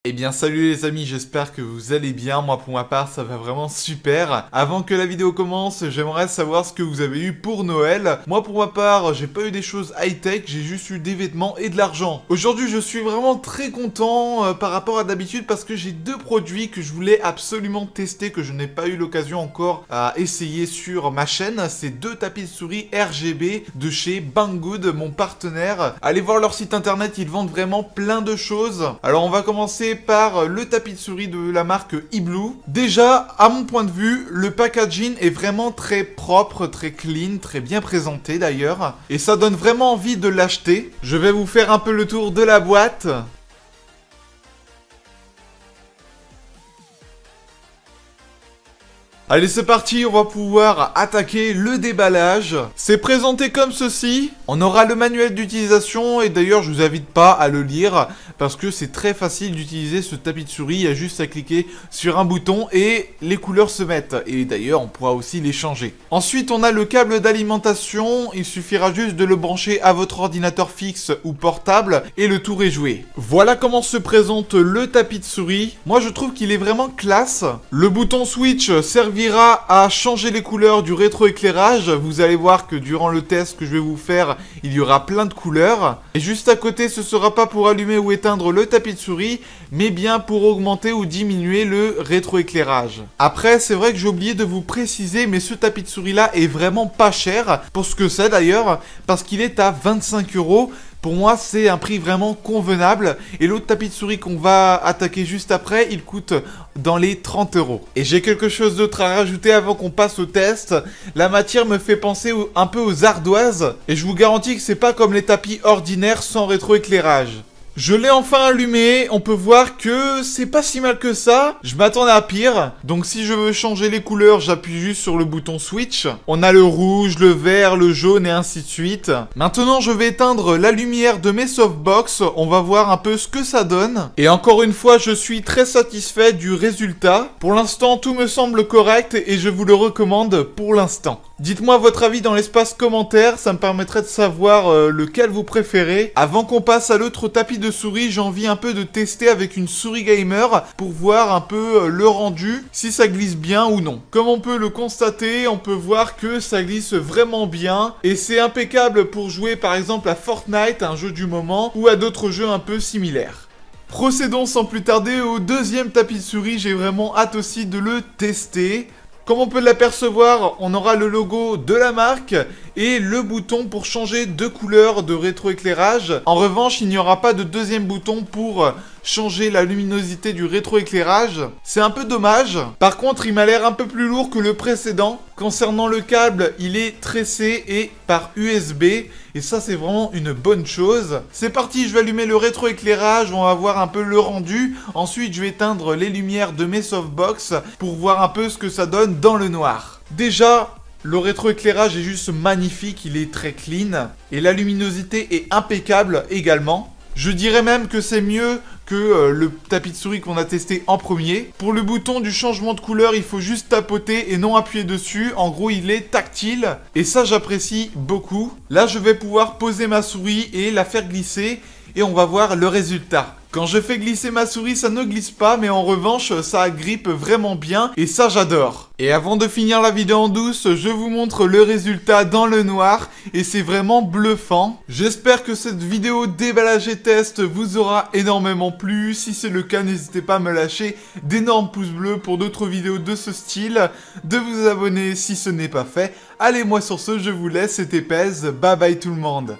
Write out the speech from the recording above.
Eh bien salut les amis, j'espère que vous allez bien, moi pour ma part ça va vraiment super. Avant que la vidéo commence, j'aimerais savoir ce que vous avez eu pour Noël. Moi pour ma part, j'ai pas eu des choses high-tech, j'ai juste eu des vêtements et de l'argent. Aujourd'hui je suis vraiment très content par rapport à d'habitude parce que j'ai deux produits que je voulais absolument tester, que je n'ai pas eu l'occasion encore à essayer sur ma chaîne. C'est deux tapis de souris RGB de chez Banggood, mon partenaire. Allez voir leur site internet, ils vendent vraiment plein de choses. Alors on va commencer par le tapis de souris de la marque iBlue. Déjà, à mon point de vue, le packaging est vraiment très propre, très clean, très bien présenté d'ailleurs. Et ça donne vraiment envie de l'acheter. Je vais vous faire un peu le tour de la boîte. Allez, c'est parti, on va pouvoir attaquer le déballage. C'est présenté comme ceci. On aura le manuel d'utilisation et d'ailleurs, je vous invite pas à le lire parce que c'est très facile d'utiliser ce tapis de souris. Il y a juste à cliquer sur un bouton et les couleurs se mettent. Et d'ailleurs, on pourra aussi les changer. Ensuite, on a le câble d'alimentation. Il suffira juste de le brancher à votre ordinateur fixe ou portable et le tour est joué. Voilà comment se présente le tapis de souris. Moi, je trouve qu'il est vraiment classe. Le bouton switch servira à changer les couleurs du rétroéclairage. Vous allez voir que durant le test que je vais vous faire, il y aura plein de couleurs. Et juste à côté, ce sera pas pour allumer ou éteindre le tapis de souris, mais bien pour augmenter ou diminuer le rétroéclairage. Après, c'est vrai que j'ai oublié de vous préciser, mais ce tapis de souris là est vraiment pas cher pour ce que c'est d'ailleurs, parce qu'il est à 25 €. Pour moi, c'est un prix vraiment convenable. Et l'autre tapis de souris qu'on va attaquer juste après, il coûte dans les 30 €. Et j'ai quelque chose d'autre à rajouter avant qu'on passe au test. La matière me fait penser un peu aux ardoises. Et je vous garantis que c'est pas comme les tapis ordinaires sans rétroéclairage. Je l'ai enfin allumé, on peut voir que c'est pas si mal que ça. Je m'attendais à pire. Donc si je veux changer les couleurs, j'appuie juste sur le bouton switch. On a le rouge, le vert, le jaune et ainsi de suite. Maintenant, je vais éteindre la lumière de mes softbox. On va voir un peu ce que ça donne. Et encore une fois, je suis très satisfait du résultat. Pour l'instant, tout me semble correct et je vous le recommande pour l'instant. Dites-moi votre avis dans l'espace commentaire, ça me permettrait de savoir lequel vous préférez. Avant qu'on passe à l'autre tapis de souris, j'ai envie un peu de tester avec une souris gamer pour voir un peu le rendu, si ça glisse bien ou non. Comme on peut le constater, on peut voir que ça glisse vraiment bien et c'est impeccable pour jouer par exemple à Fortnite, un jeu du moment, ou à d'autres jeux un peu similaires. Procédons sans plus tarder au deuxième tapis de souris, j'ai vraiment hâte aussi de le tester. Comme on peut l'apercevoir, on aura le logo de la marque et le bouton pour changer de couleur de rétroéclairage. En revanche, il n'y aura pas de deuxième bouton pour changer la luminosité du rétroéclairage. C'est un peu dommage. Par contre, il m'a l'air un peu plus lourd que le précédent. Concernant le câble, il est tressé et par USB. Et ça, c'est vraiment une bonne chose. C'est parti, je vais allumer le rétroéclairage. On va voir un peu le rendu. Ensuite, je vais éteindre les lumières de mes softbox pour voir un peu ce que ça donne dans le noir. Déjà, le rétroéclairage est juste magnifique, il est très clean. Et la luminosité est impeccable également. Je dirais même que c'est mieux que le tapis de souris qu'on a testé en premier. Pour le bouton du changement de couleur, il faut juste tapoter et non appuyer dessus. En gros, il est tactile et ça, j'apprécie beaucoup. Là, je vais pouvoir poser ma souris et la faire glisser et on va voir le résultat. Quand je fais glisser ma souris, ça ne glisse pas, mais en revanche, ça agrippe vraiment bien, et ça j'adore. Et avant de finir la vidéo en douce, je vous montre le résultat dans le noir, et c'est vraiment bluffant. J'espère que cette vidéo déballage et test vous aura énormément plu. Si c'est le cas, n'hésitez pas à me lâcher d'énormes pouces bleus pour d'autres vidéos de ce style, de vous abonner si ce n'est pas fait. Allez, moi sur ce, je vous laisse, c'était Pez, bye bye tout le monde.